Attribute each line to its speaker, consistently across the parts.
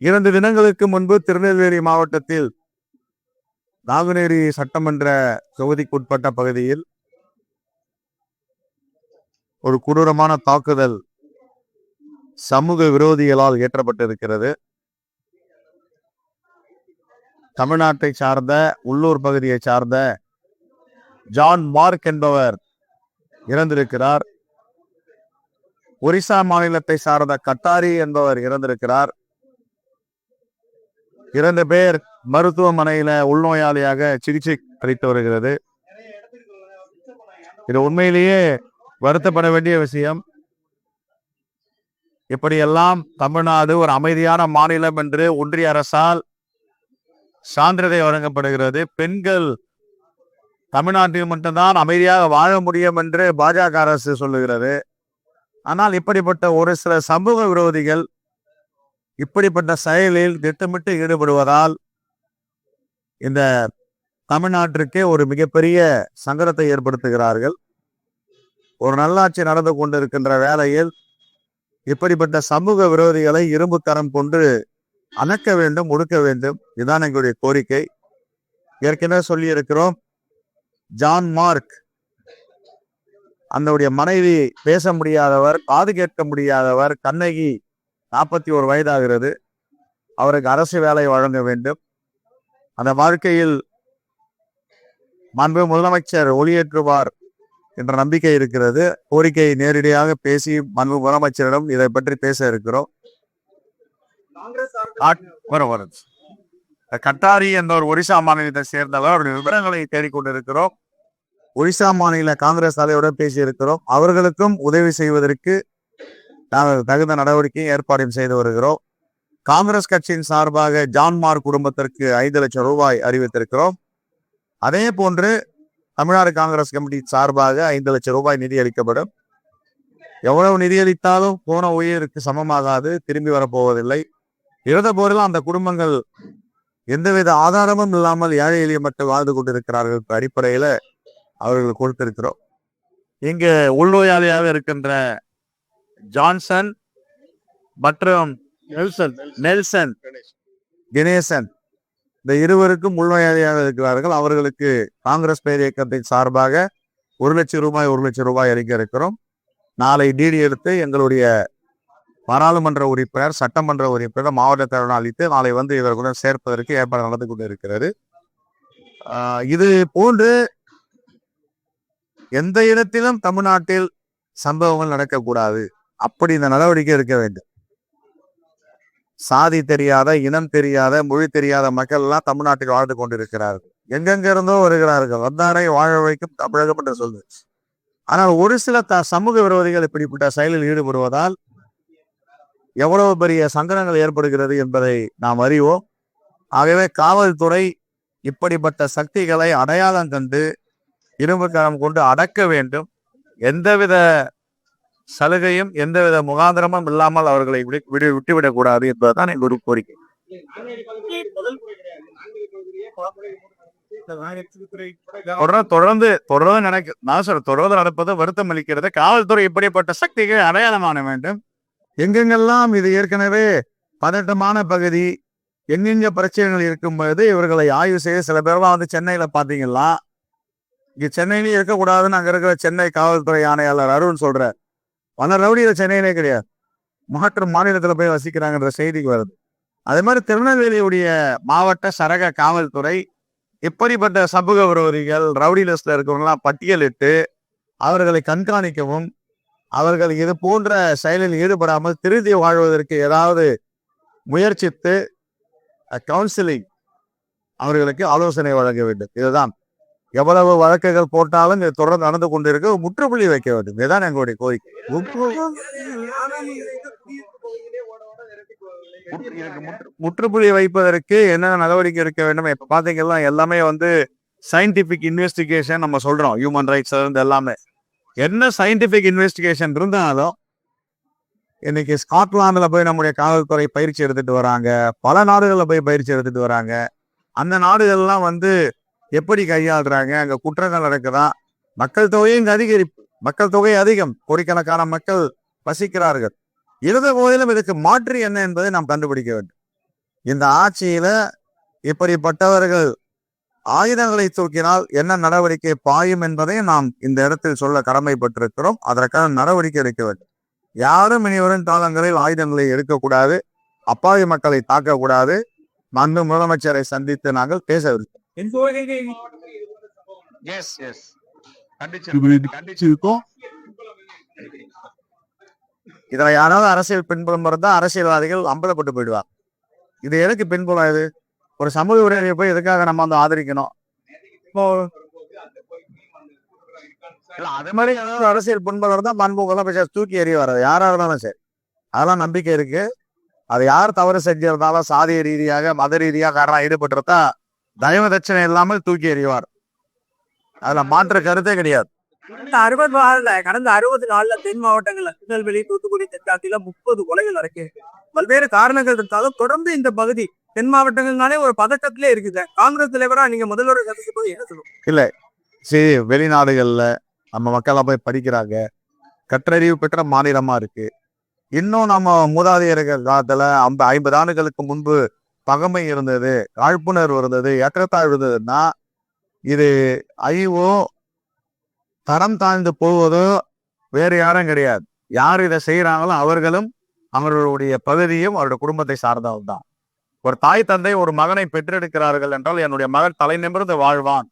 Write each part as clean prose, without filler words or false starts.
Speaker 1: 2 தினங்களுக்கு முன்பு திருநெல்வேலி மாவட்டத்தில் நாங்குநேரி சட்டமன்ற தொகுதிக்குட்பட்ட பகுதியில் ஒரு கொடூரமான தாக்குதல் சமூக விரோதிகளால் ஏற்றப்பட்டிருக்கிறது. தமிழ்நாட்டை சார்ந்த உள்ளூர் பகுதியை சார்ந்த ஜான் மார்க் என்பவர் இறந்திருக்கிறார். ஒரிசா மாநிலத்தை சார்ந்த கட்டாரி என்பவர் இறந்திருக்கிறார். 2 பேர் மருத்துவமனையில உள்நோயாளியாக சிகிச்சை அளித்து வருகிறது. இது உண்மையிலேயே வருத்தப்பட வேண்டிய விஷயம். இப்படியெல்லாம் தமிழ்நாடு ஒரு அமைதியான மாநிலம் என்று ஒன்றிய அரசால் சான்றிதழ் வழங்கப்படுகிறது. பெண்கள் தமிழ்நாட்டில் மட்டும்தான் அமைதியாக வாழ முடியும் என்று பாஜக அரசு சொல்லுகிறது. ஆனால் இப்படிப்பட்ட ஒரு சில சமூக விரோதிகள் இப்படிப்பட்ட செயலில் திட்டமிட்டு ஈடுபடுவதால் இந்த தமிழ்நாட்டிற்கே ஒரு மிகப்பெரிய சங்கடத்தை ஏற்படுத்துகிறார்கள். ஒரு நல்லாட்சி நடந்து கொண்டிருக்கின்ற வேளையில் இப்படிப்பட்ட சமூக விரோதிகளை இரும்பு கரம் கொண்டு அணக்க வேண்டும், ஒடுக்க வேண்டும். இதுதான் எங்களுடைய கோரிக்கை. ஏற்கனவே சொல்லி இருக்கிறோம். ஜான் மார்க் அந்த மனைவி பேச முடியாதவர், காது கேட்க முடியாதவர், கண்ணகி 41 வயதாகிறது. அவருக்கு அரசு வேலை வழங்க வேண்டும். அந்த வாழ்க்கையில் மாண்பு முதலமைச்சர் ஒளியேற்றுவார் என்ற நம்பிக்கை இருக்கிறது. கோரிக்கை நேரடியாக பேசி மாண்பு முதலமைச்சரிடம் இதை பற்றி பேச இருக்கிறோம். கட்டாரி என்ற ஒரு ஒரிசா மாநிலத்தை சேர்ந்தவர். அவருடைய விவரங்களை தேடிக்கொண்டிருக்கிறோம். ஒரிசா மாநில காங்கிரஸ் தலைவருடன் பேசி இருக்கிறோம். அவர்களுக்கும் உதவி செய்வதற்கு நாங்கள் தகுந்த நடவடிக்கையும் ஏற்பாடும் செய்து வருகிறோம். காங்கிரஸ் கட்சியின் சார்பாக ஜான் மார்க் குடும்பத்திற்கு 5 லட்சம் ரூபாய் அறிவித்திருக்கிறோம். அதே போன்று தமிழ்நாடு காங்கிரஸ் கமிட்டி சார்பாக 5 லட்சம் ரூபாய் நிதி அளிக்கப்படும். எவ்வளவு நிதி அளித்தாலும் போன உயிருக்கு சமமாகாது, திரும்பி வரப்போவதில்லை. இருந்த போதிலும் அந்த குடும்பங்கள் எந்தவித ஆதாரமும் இல்லாமல் ஏழை எளிய மக்கள் வாழ்ந்து கொண்டிருக்கிறார்கள். அடிப்படையில அவர்கள் கொடுத்திருக்கிறோம். இங்கு உள்நோயாளியாக இருக்கின்ற ஜான்சன் மற்றும் நெல்சன் கணேசன், இந்த இருவருக்கும் உள்நோயாளியாக இருக்கிறார்கள். அவர்களுக்கு காங்கிரஸ் பேர் இயக்கத்தின் சார்பாக 1 லட்சம் ரூபாய் அளிக்க இருக்கிறோம். நாளை டிடி எடுத்து எங்களுடைய பாராளுமன்ற உறுப்பினர், சட்டமன்ற உறுப்பினர், மாவட்ட தலைவர் அளித்து நாளை வந்து இவர்களுடன் சேர்ப்பதற்கு ஏற்பாடு நடந்து கொண்டு இருக்கிறது. இது போன்று எந்த இடத்திலும் தமிழ்நாட்டில் சம்பவங்கள் நடக்கக்கூடாது. அப்படி இந்த நடவடிக்கை இருக்க வேண்டும். சாதி தெரியாத, இனம் தெரியாத, மொழி தெரியாத மக்கள் எல்லாம் தமிழ்நாட்டில் வாழ்ந்து கொண்டிருக்கிறார்கள். எங்கெங்க இருந்தோ வருகிறார்கள். வந்தாரை வாழ வைக்கும் தமிழகம் என்று சொல்லு. ஆனால் ஒரு சில சமூக விரோதிகள் இப்படிப்பட்ட செயலில் ஈடுபடுவதால் எவ்வளவு பெரிய சங்கடங்கள் ஏற்படுகிறது என்பதை நாம் அறிவோம். ஆகவே காவல்துறை இப்படிப்பட்ட சக்திகளை அடையாளம் கண்டு இரும்பு கரம் கொண்டு அடக்க வேண்டும். எந்தவித சலுகையும் எந்தவித முகாந்திரமும் இல்லாமல் அவர்களை விட்டுவிடக் கூடாது என்பதுதான் எங்களுடைய கோரிக்கை. தொடர்ந்து நடப்பது வருத்தம் அளிக்கிறது. காவல்துறை இப்படிப்பட்ட சக்திகளை அடையாளமான வேண்டும். எங்கெங்கெல்லாம் இது ஏற்கனவே பதட்டமான பகுதி, எங்கெங்க பிரச்சனைகள் இருக்கும்போது இவர்களை ஆய்வு செய்ய சில பேர்லாம் வந்து சென்னையில பாத்தீங்கன்னா, இங்க சென்னையிலேயே இருக்கக்கூடாதுன்னு அங்க இருக்கிற சென்னை காவல்துறை ஆணையாளர் அருண் சொல்றார். பல ரவுடியில சென்னையிலே கிடையாது, மாற்று மாநிலத்துல போய் வசிக்கிறாங்கன்ற செய்திக்கு வருது. அதே மாதிரி திருநெல்வேலியுடைய மாவட்ட சரக காவல்துறை இப்படிப்பட்ட சமூக விரோதிகள், ரவுடி லிஸ்ட்ல இருக்கிறவங்களாம் பட்டியலிட்டு அவர்களை கண்காணிக்கவும், அவர்கள் இது போன்ற செயலில் ஈடுபடாமல் திருத்தி வாழ்வதற்கு ஏதாவது முயற்சித்து கவுன்சிலிங் அவர்களுக்கு ஆலோசனை வழங்க வேண்டும். இதுதான். எவ்வளவு வழக்குகள் போட்டாலும் இது தொடர்ந்து நடந்து கொண்டிருக்கு. முற்றுப்புள்ளி வைக்க வேண்டும். இதுதான் எங்களுடைய கோரிக்கை. முற்றுப்புள்ளி வைப்பதற்கு என்னென்ன நடவடிக்கை இருக்க வேண்டும்? இப்ப பாத்தீங்கன்னா எல்லாமே வந்து சயின்டிபிக் இன்வெஸ்டிகேஷன் நம்ம சொல்றோம். ஹியூமன் ரைட்ஸ் எல்லாமே என்ன சயின்டிபிக் இன்வெஸ்டிகேஷன் இருந்தாலும் இன்னைக்கு ஸ்காட்லாந்துல போய் நம்முடைய காவல்துறை பயிற்சி எடுத்துட்டு வராங்க. பல நாடுகளில் போய் பயிற்சி எடுத்துட்டு வராங்க. அந்த நாடுகள்லாம் வந்து எப்படி கையாளுறாங்க, அங்க குற்றங்கள் நடக்குதா, மக்கள் தொகையும் அதிகரிப்பு, மக்கள் தொகை அதிகம், கோடிக்கணக்கான மக்கள் வசிக்கிறார்கள். இருந்த போதிலும் இதுக்கு மாற்று என்ன என்பதை நாம் கண்டுபிடிக்க வேண்டும். இந்த ஆட்சியில இப்படிப்பட்டவர்கள் ஆயுதங்களை தூக்கினால் என்ன நடவடிக்கை பாயும் என்பதை நாம் இந்த இடத்தில் சொல்ல கடமைப்பட்டிருக்கிறோம். அதற்கான நடவடிக்கை எடுக்க வேண்டும். யாரும் இனிவரும் காலங்களில் ஆயுதங்களை எடுக்கக்கூடாது, அப்பாவி மக்களை தாக்கக்கூடாது. மாண்பு முதலமைச்சரை சந்தித்து நாங்கள் பேசவில்லை. இதுல யாராவது அரசியல் பின்புலம் இருந்தா அரசியல்வாதிகள் அம்பலப்பட்டு போயிடுவார். இது எதுக்கு பின்புலம்? இது ஒரு சமூக உரிமையை போய் எதுக்காக நம்ம வந்து ஆதரிக்கணும்? இப்போ அது மாதிரி ஏதாவது அரசியல் பின்புலம் இருந்தா மாண்பு முதலமைச்சர் தூக்கி எறிய வர்றது யாரா இருந்தாலும் சரி, அதெல்லாம் நம்பிக்கை இருக்கு. அது யார் தவறு செஞ்சிருந்தாலும் சாதிய ரீதியாக மத ரீதியாக காரணம் ஈடுபட்டிருந்தா தயவு தட்சணை இல்லாமல் தூக்கி எறிவார். அதுல மாற்று கருத்தே கிடையாது.
Speaker 2: கடந்த 60 நாள்ல தென் மாவட்டங்கள்ல திருநெல்வேலி, தூத்துக்குடி, தென்காசியில 30 கொலைகள் நடக்கு. பல்வேறு காரணங்கள் இருந்தாலும் தொடர்ந்து இந்த பகுதி தென் மாவட்டங்கள்னாலே ஒரு பதட்டத்திலே இருக்குது. காங்கிரஸ் தலைவரா நீங்க முதல்வர் சந்திக்கும் போது என்ன சொல்லுவோம்?
Speaker 1: இல்ல சரி, வெளிநாடுகள்ல நம்ம மக்கள் போய் படிக்கிறாங்க, கற்றறிவு பெற்ற மாநிலமா இருக்கு. இன்னும் நம்ம மூதாதையர்கள் காலத்துல 50 ஆண்டுகளுக்கு முன்பு பகமை இருந்தது, காழ்ப்புணர்வு இருந்தது, ஏற்றத்தாழ்வு இருந்ததுன்னா இது ஐயோ தரம் தாழ்ந்து போவதோ வேறு யாரும் கிடையாது. யார் இதை செய்யறாங்களோ அவர்களும் அவர்களுடைய பகுதியும் அவருடைய குடும்பத்தை சார்ந்தவர்கள் தான். ஒரு தாய் தந்தை ஒரு மகனை பெற்றெடுக்கிறார்கள் என்றால் என்னுடைய மகன் தலை நிமிர்ந்து வாழ்வான்.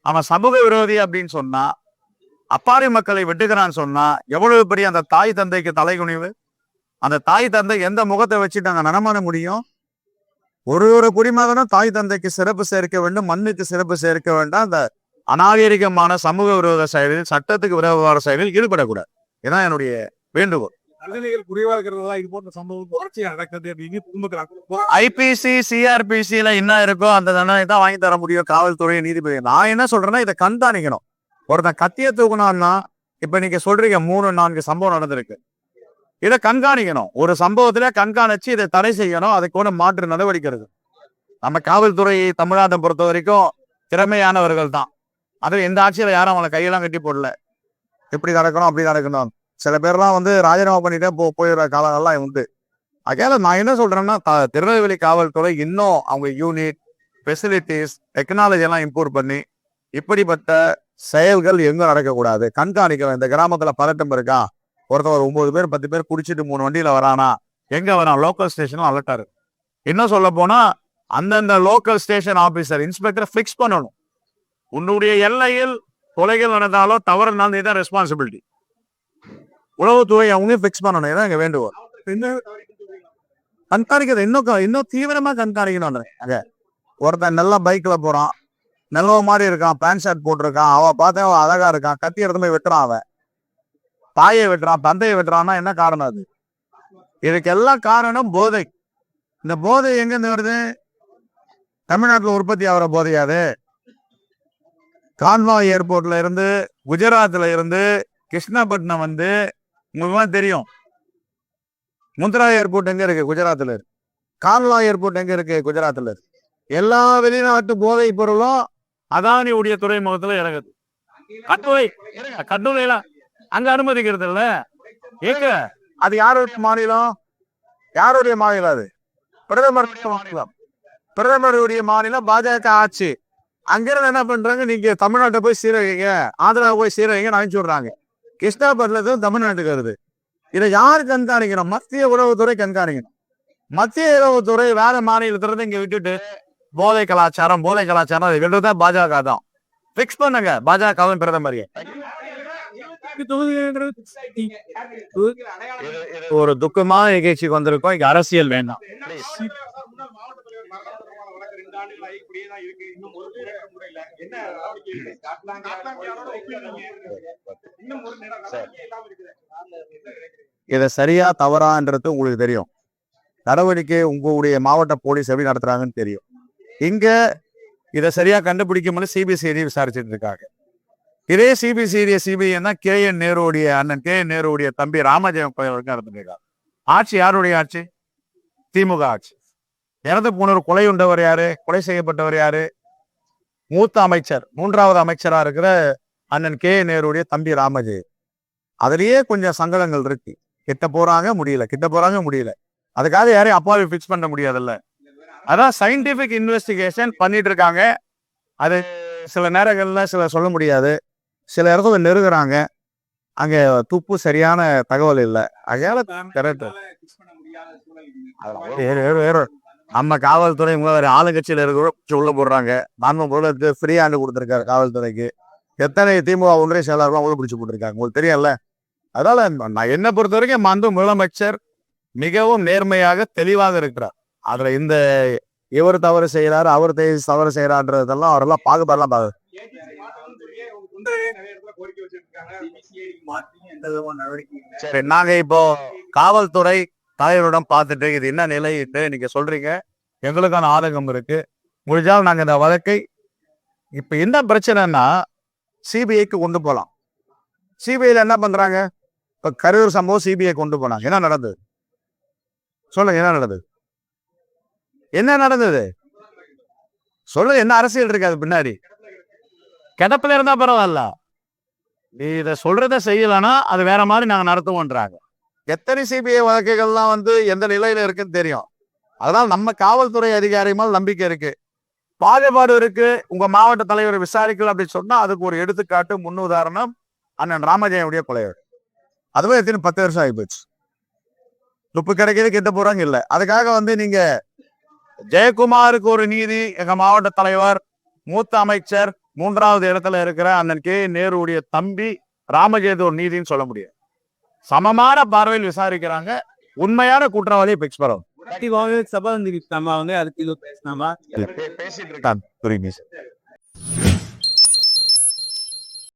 Speaker 1: அவன் சமூக விரோதி அப்படின்னு சொன்னா, அப்பாவி மக்களை வெட்டுகிறான்னு சொன்னா எவ்வளவு பெரிய அந்த தாய் தந்தைக்கு தலைகுனிவு. அந்த தாய் தந்தை எந்த முகத்தை வச்சுட்டு அங்க நடமாட முடியும்? ஒரு குடிமகனும் தாய் தந்தைக்கு சிறப்பு சேர்க்க வேண்டும், மண்ணுக்கு சிறப்பு சேர்க்க வேண்டாம். அந்த அநாகரிகமான சமூக விரோத செயலில், சட்டத்துக்கு விரோத செயலில் ஈடுபடக்கூடாது. இதுதான் என்னுடைய வேண்டுகோள். ஐபிசி சிஆர்பிசில என்ன இருக்கோ அந்த தண்டனை தான் வாங்கி தர முடியும் காவல்துறை, நீதிபதி. நான் என்ன சொல்றேன்னா இதை கண்காணிக்கணும். ஒருத்தன் கத்திய தூக்கணும்னா இப்ப நீங்க சொல்றீங்க 3-4 சம்பவம் நடந்திருக்கு. இதை கண்காணிக்கணும். ஒரு சம்பவத்துல கண்காணிச்சு இதை தடை செய்யணும். அதுக்கு மாற்று நடவடிக்கை இருக்கு. நம்ம காவல்துறை தமிழ்நாட்டை பொறுத்த வரைக்கும் திறமையானவர்கள் தான். அது எந்த ஆட்சியில யாரும் அவங்களை கையெல்லாம் கட்டி போடல. எப்படி நடக்கணும் அப்படி நடக்கணும். சில பேர்லாம் வந்து ராஜினாமா பண்ணிட்டே போயிடுற காலங்கள்லாம் உண்டு. அதனால நான் என்ன சொல்றேன்னா திருநெல்வேலி காவல்துறை இன்னும் அவங்க யூனிட், ஃபெசிலிட்டிஸ், டெக்னாலஜி எல்லாம் இம்ப்ரூவ் பண்ணி இப்படிப்பட்ட செயல்கள் எங்கும் நடக்கக்கூடாது, கண்காணிக்கணும். இந்த கிராமத்துல பதட்டம் இருக்கா, ஒருத்தர் 9 பேர் 10 பேர் குடிச்சிட்டு 3 வண்டியில வரானா, எங்க வரான், லோக்கல் ஸ்டேஷனும் அலர்ட்டாரு. இன்னும் சொல்ல போனா அந்தந்த local station officer, inspector fix பண்ணணும். உன்னுடைய எல்லையில் கொலைகள் நடந்தாலோ தவறுனாலும் நீதான் ரெஸ்பான்சிபிலிட்டி. உளவுத்துறை அவங்க பிக்ஸ் பண்ணணும். இதான் எங்க வேண்டுகோள். கண்காணிக்கிறது இன்னும் தீவிரமா கண்காணிக்கணும். அங்க ஒருத்தன் நல்லா பைக்ல போறான், நல்ல மாதிரி இருக்கான், பேண்ட் ஷர்ட் போட்டிருக்கான், அவன் பார்த்தேன் அவன் அழகா இருக்கான், கத்தி எடுத்து போய் வெட்டுறான், அவன் தாயை வெட்டுறான், தந்தையை வெட்டுறான்னா என்ன காரணம்? அது இதுக்கு எல்லாம் காரணம் போதை. இந்த போதை எங்க இருந்து வருது? தமிழ்நாட்டில் உற்பத்தி ஆகிற போதையாது. கான்வாய் ஏர்போர்ட்ல இருந்து, குஜராத்ல இருந்து கிருஷ்ணாபட்டினம் வந்து உங்களுக்கு தெரியும். முந்த்ரா ஏர்போர்ட் எங்க இருக்கு? குஜராத்ல இருக்கு. கான்வாய் ஏர்போர்ட் எங்க இருக்கு? குஜராத்ல இருக்கு. எல்லா வெளிநாட்டு போதை பொருளும் அதானியுடைய துறைமுகத்துல இறங்குது. கட்டுரையில அங்க அனுமதிக்கிறது இல்ல. ஏங்க அது யாருடைய மாநிலம்? யாருடைய மாநிலம்? அது பிரதமருடைய மாநிலம். பிரதமருடைய மாநிலம் பாஜக ஆட்சி. அங்கிருந்து என்ன பண்றாங்க, நீங்க தமிழ்நாட்டை போய் சீரகைங்க, ஆந்திரா போய் சீரகைங்கன்னு அனுப்பிச்சு விடுறாங்க. கிருஷ்ணாபட்டினத்து தமிழ்நாட்டுக்கு வருது. இதை யாரு கண்காணிக்கணும்? மத்திய உளவுத்துறை கண்காணிக்கணும். மத்திய உளவுத்துறை வேற மாநிலத்திலிருந்து இங்க விட்டுட்டு போதை கலாச்சாரம் விட்டுதான் பாஜக தான் பிக்ஸ் பண்ணுங்க. பாஜகவும் பிரதமரியே ஒரு துக்கமான நிகழ்ச்சிக்கு வந்திருக்கோம். இங்க அரசியல் வேண்டாம். இதை சரியா தவறான்றது உங்களுக்கு தெரியும். நடவடிக்கை உங்களுடைய மாவட்ட போலீஸ் எப்படி நடத்துறாங்கன்னு தெரியும். இங்க இதை சரியா கண்டுபிடிக்கும்போது சிபிசிஐடி விசாரிச்சுட்டு இருக்காங்க. இதே சிபிஐ கேஎன் நேருடைய அண்ணன் கேஎன் நேருடைய தம்பி ராமஜெயம் நடந்துருக்காங்க. ஆட்சி யாருடைய ஆட்சி? திமுக ஆட்சி. இறந்து போனவர் கொலை உண்டவர் யாரு? கொலை செய்யப்பட்டவர் யாரு? மூத்த அமைச்சர், 3வது அமைச்சரா இருக்கிற அண்ணன் கேஎன் நேருடைய தம்பி ராமஜெயம். அதுலயே கொஞ்சம் சங்கடங்கள் இருக்கு. கிட்ட போறாங்க முடியல. அதுக்காக யாரையும் அப்பாவி பிக்ஸ் பண்ண முடியாதுல்ல. அதான் சயின்டிபிக் இன்வெஸ்டிகேஷன் பண்ணிட்டு இருக்காங்க. அது சில நேரங்கள்ல சொல்ல முடியாது. சில இடத்துல நெருங்குறாங்க. அங்க துப்பு சரியான தகவல் இல்லை. அதனால கரெக்ட். நம்ம காவல்துறை வேற ஆளுங்கட்சியில இருக்கிற உள்ள போடுறாங்க. நான்கு பொருளுக்கு ஃப்ரீ ஹேண்ட் கொடுத்துருக்காரு காவல்துறைக்கு. எத்தனை திமுக ஒன்றிய செயலாளர்கள் உள்ள பிடிச்சு போட்டிருக்காங்க உங்களுக்கு தெரியல. அதனால நான் என்ன பொறுத்த வரைக்கும் மாண்பு முதலமைச்சர் மிகவும் நேர்மையாக தெளிவாக இருக்கிறார். அதுல இந்த இவர் தவறு செய்யறாரு அவர் தவறு செய்யறான்றதெல்லாம் அவரெல்லாம் பாகுபாடெல்லாம் சரி. நாங்க இப்போ காவல்துறை தலைவரிடம் பார்த்துட்டு இது என்ன நிலையிட்டு நீங்க சொல்றீங்க, எங்களுக்கான ஆதங்கம் இருக்கு. முடிஞ்சால் நாங்க இந்த வழக்கை இப்ப என்ன பிரச்சனைன்னா சிபிஐக்கு கொண்டு போலாம். சிபிஐல என்ன பண்றாங்க? இப்ப கரூர் சம்பவம் சிபிஐ கொண்டு போனாங்க. என்ன நடந்தது சொல்லுங்க? என்ன நடந்தது சொல்லுங்க? என்ன அரசியல் இருக்காது பின்னாடி? கிடப்பில இருந்தா பரவாயில்ல, நீ இதை சொல்றத செய்யலன்னா அது வேற மாதிரி நாங்க நடத்துவோன்றாங்க. எத்தனை சிபிஐ வழக்குகள்லாம் எந்த நிலையில இருக்குன்னு தெரியும். அதனால நம்ம காவல்துறை அதிகாரிகள் நம்பிக்கை இருக்கு. பாகுபாடு இருக்கு, உங்க மாவட்ட தலைவரை விசாரிக்கல அப்படின்னு சொன்னா அதுக்கு ஒரு எடுத்துக்காட்டு முன் உதாரணம் அண்ணன் ராமஜெயனுடைய கொலைகள். அதுவே எத்தனை 10 வருஷம் ஆகி போச்சு. துப்பு கிடைக்கிறது கிட்ட போறாங்க இல்ல. அதுக்காக நீங்க ஜெயக்குமாருக்கு ஒரு நீதி, எங்க மாவட்ட தலைவர் மூத்த அமைச்சர் 3வது இடத்துல இருக்கிற அண்ணன் கே நேருடைய தம்பி ராமஜெயது ஒரு நீதினு சொல்ல முடியாது. சமமான பார்வையில் விசாரிக்கிறாங்க. உண்மையான குற்றவாளியை பிக்ஸ் பண்ணணும்.
Speaker 2: சபா நம்ம அதுக்கு பேசினாமா
Speaker 1: பேசிட்டு இருக்காங்க.